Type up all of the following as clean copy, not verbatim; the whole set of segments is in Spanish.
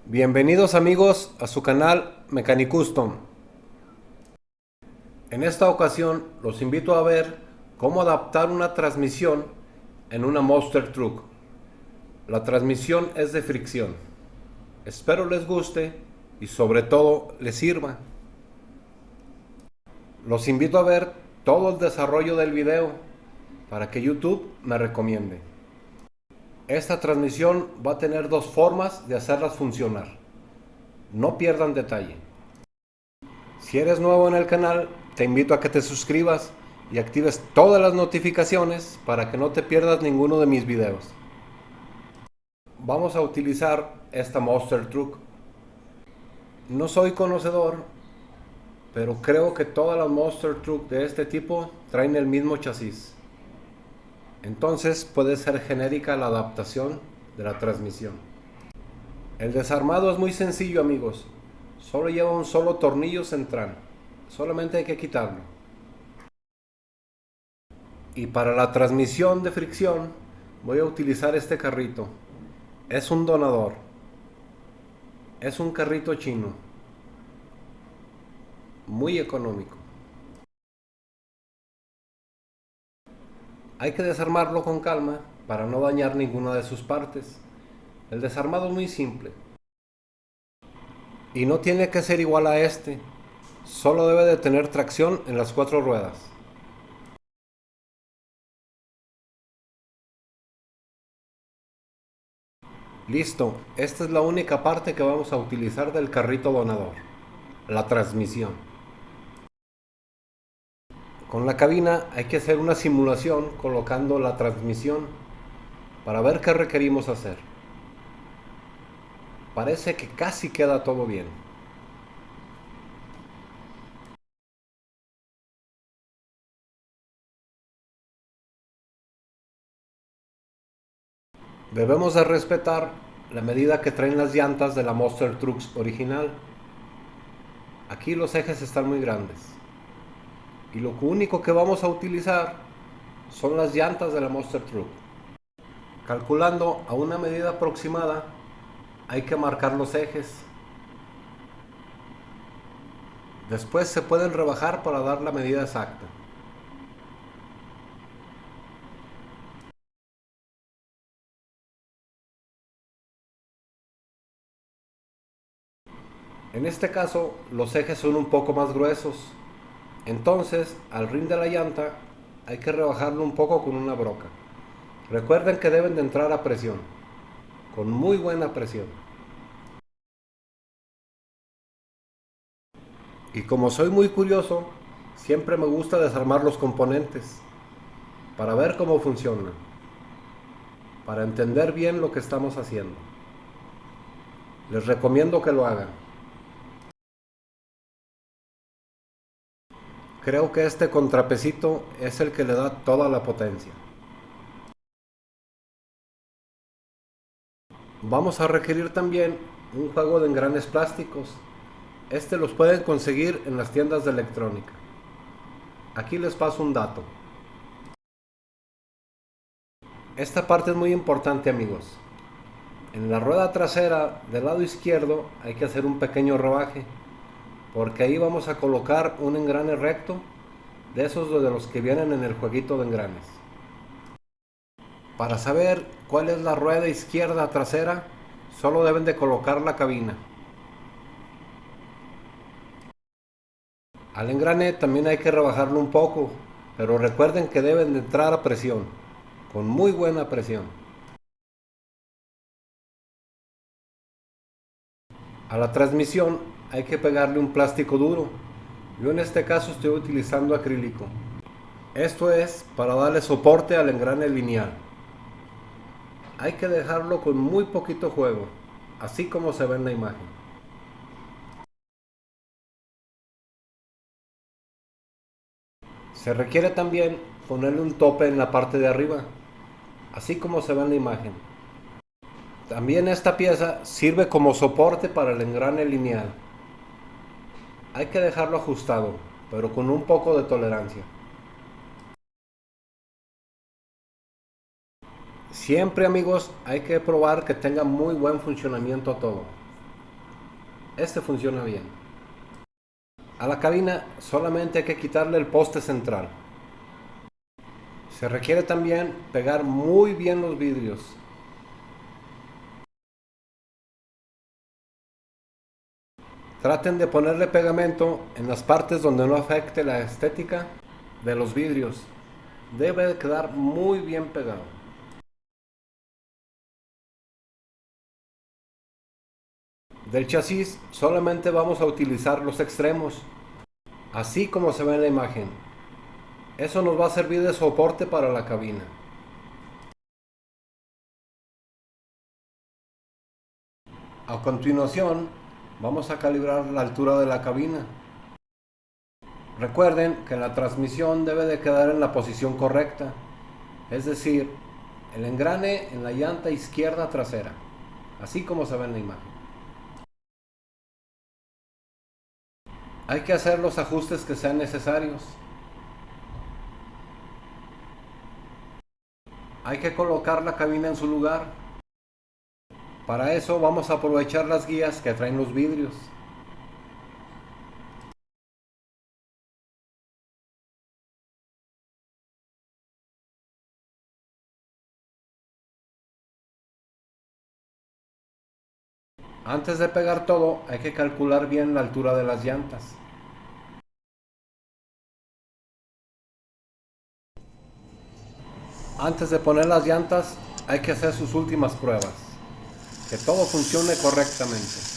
Bienvenidos amigos a su canal Mecanicustom. En esta ocasión los invito a ver cómo adaptar una transmisión en una Monster Truck. La transmisión es de fricción. Espero les guste y sobre todo les sirva. Los invito a ver todo el desarrollo del video para que YouTube me recomiende. Esta transmisión va a tener dos formas de hacerlas funcionar. No pierdan detalle. Si eres nuevo en el canal, te invito a que te suscribas y actives todas las notificaciones para que no te pierdas ninguno de mis videos. Vamos a utilizar esta Monster Truck. No soy conocedor, pero creo que todas las Monster Truck de este tipo traen el mismo chasis. Entonces puede ser genérica la adaptación de la transmisión. El desarmado es muy sencillo, amigos. Solo lleva un solo tornillo central. Solamente hay que quitarlo. Y para la transmisión de fricción voy a utilizar este carrito. Es un donador. Es un carrito chino. Muy económico. Hay que desarmarlo con calma para no dañar ninguna de sus partes. El desarmado es muy simple. Y no tiene que ser igual a este. Solo debe de tener tracción en las cuatro ruedas. Listo, esta es la única parte que vamos a utilizar del carrito donador, la transmisión. Con la cabina hay que hacer una simulación colocando la transmisión para ver qué requerimos hacer. Parece que casi queda todo bien. Debemos de respetar la medida que traen las llantas de la Monster Trucks original. Aquí los ejes están muy grandes. Y lo único que vamos a utilizar son las llantas de la Monster Truck. Calculando a una medida aproximada, hay que marcar los ejes. Después se pueden rebajar para dar la medida exacta. En este caso, los ejes son un poco más gruesos. Entonces, al rin de la llanta, hay que rebajarlo un poco con una broca. Recuerden que deben de entrar a presión, con muy buena presión. Y como soy muy curioso, siempre me gusta desarmar los componentes para ver cómo funcionan, para entender bien lo que estamos haciendo. Les recomiendo que lo hagan. Creo que este contrapesito es el que le da toda la potencia. Vamos a requerir también un juego de engranes plásticos. Este los pueden conseguir en las tiendas de electrónica. Aquí les paso un dato. Esta parte es muy importante, amigos. En la rueda trasera del lado izquierdo hay que hacer un pequeño rebaje, porque ahí vamos a colocar un engrane recto, de esos de los que vienen en el jueguito de engranes. Para saber cuál es la rueda izquierda trasera, solo deben de colocar la cabina. Al engrane también hay que rebajarlo un poco, pero recuerden que deben de entrar a presión, con muy buena presión. A la transmisión hay que pegarle un plástico duro. Yo en este caso estoy utilizando acrílico. Esto es para darle soporte al engrane lineal. Hay que dejarlo con muy poquito juego, así como se ve en la imagen. Se requiere también ponerle un tope en la parte de arriba, así como se ve en la imagen. También esta pieza sirve como soporte para el engrane lineal. Hay que dejarlo ajustado, pero con un poco de tolerancia. Siempre, amigos, hay que probar que tenga muy buen funcionamiento todo. este funciona bien. A la cabina solamente hay que quitarle el poste central. Se requiere también pegar muy bien los vidrios. Traten de ponerle pegamento en las partes donde no afecte la estética de los vidrios. Debe de quedar muy bien pegado. Del chasis solamente vamos a utilizar los extremos, así como se ve en la imagen. Eso nos va a servir de soporte para la cabina. A continuación, vamos a calibrar la altura de la cabina. Recuerden que la transmisión debe de quedar en la posición correcta, es decir, el engrane en la llanta izquierda trasera, así como se ve en la imagen. Hay que hacer los ajustes que sean necesarios. Hay que colocar la cabina en su lugar. Para eso vamos a aprovechar las guías que traen los vidrios. Antes de pegar todo, hay que calcular bien la altura de las llantas. Antes de poner las llantas, hay que hacer sus últimas pruebas. Que todo funcione correctamente.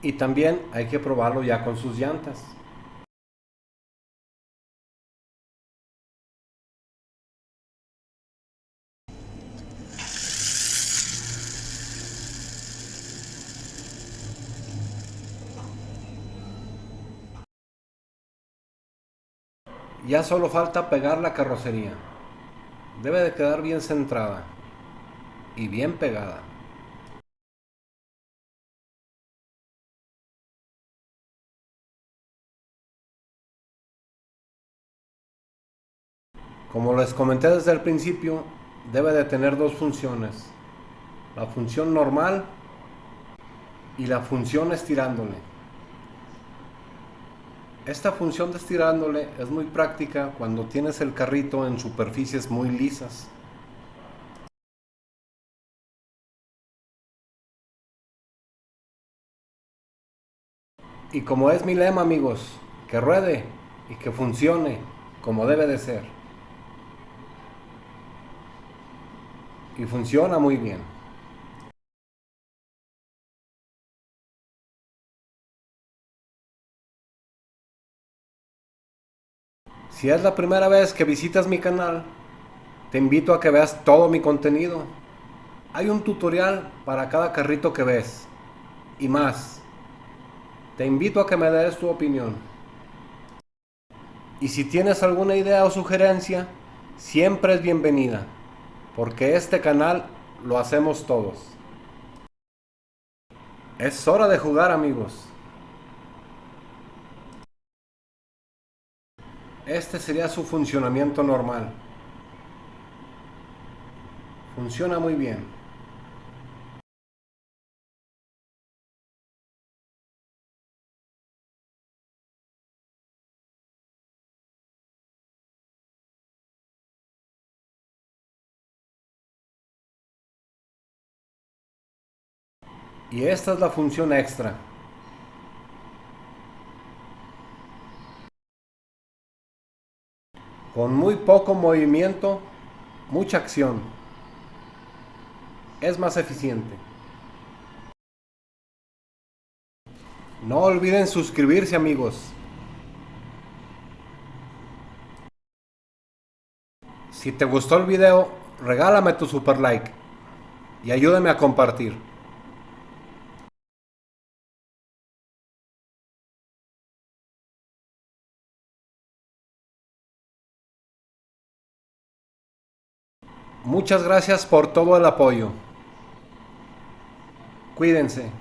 Y también hay que probarlo ya con sus llantas. Ya solo falta pegar la carrocería. Debe de quedar bien centrada y bien pegada. Como les comenté desde el principio, debe de tener dos funciones. La función normal y la función estirándole. Esta función de estirándole es muy práctica cuando tienes el carrito en superficies muy lisas. Y como es mi lema, amigos, que ruede y que funcione como debe de ser. Y funciona muy bien. Si es la primera vez que visitas mi canal, te invito a que veas todo mi contenido. Hay un tutorial para cada carrito que ves y más. Te invito a que me des tu opinión. Y si tienes alguna idea o sugerencia, siempre es bienvenida, porque este canal lo hacemos todos. Es hora de jugar, amigos. Este sería su funcionamiento normal. Funciona muy bien. Y esta es la función extra. Con muy poco movimiento, mucha acción. Es más eficiente. No olviden suscribirse, amigos. Si te gustó el video, regálame tu super like y ayúdame a compartir. Muchas gracias por todo el apoyo. Cuídense.